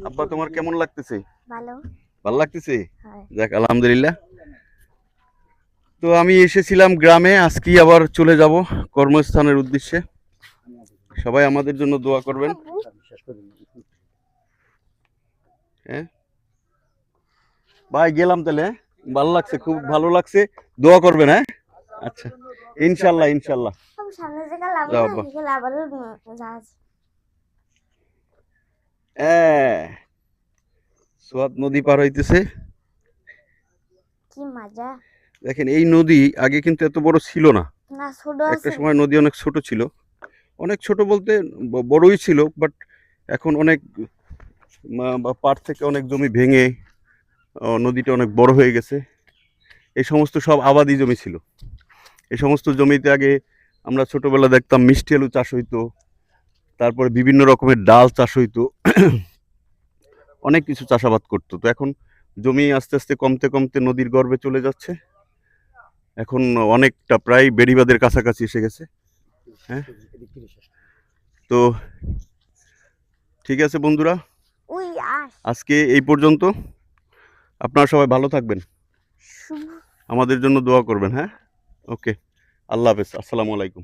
আব্বা তোমার কেমন লাগতেছে? ভালো। ভালো লাগতেছে? যাক আলহামদুলিল্লাহ। তো আমি এসেছিলাম গ্রামে, আজকে আবার চলে যাব কর্মস্থানের উদ্দেশ্যে। সবাই আমাদের জন্য দোয়া করবেন। হ্যাঁ ভাই, গেলাম তাহলে। ভালো লাগছে, খুব ভালো লাগছে। দোয়া করবেন। হ্যাঁ আচ্ছা, ইনশাল্লাহ ইনশাল্লাহ। যাও আব্বা। সোয়াত নদী পার হইতেছে। কি মজা! দেখেন, এই নদী আগে কিন্তু এত বড় ছিল না। একটা সময় নদী অনেক ছোট ছিল। অনেক ছোট বলতে বড়ই ছিল, বাট এখন অনেক পাড় থেকে অনেক জমি ভেঙে নদীটা অনেক বড় হয়ে গেছে। এই সমস্ত সব আবাদি জমি ছিল। এই সমস্ত জমিতে আগে আমরা ছোটবেলা দেখতাম মিষ্টি আলু চাষ হইতো, তারপরে বিভিন্ন রকমের ডাল চাষ হইতো, অনেক কিছু চাষাবাদ করতো। তো এখন জমি আস্তে আস্তে কমতে কমতে নদীর গর্ভে চলে যাচ্ছে। এখন অনেকটা প্রায় বেড়িবাঁধের কাছাকাছি এসে গেছে। হ্যাঁ, তো ঠিক আছে বন্ধুরা, আজকে এই পর্যন্ত। আপনারা সবাই ভালো থাকবেন, আমাদের জন্য দোয়া করবেন। হ্যাঁ, ওকে, আল্লাহ হাফেজ, আসসালামু আলাইকুম।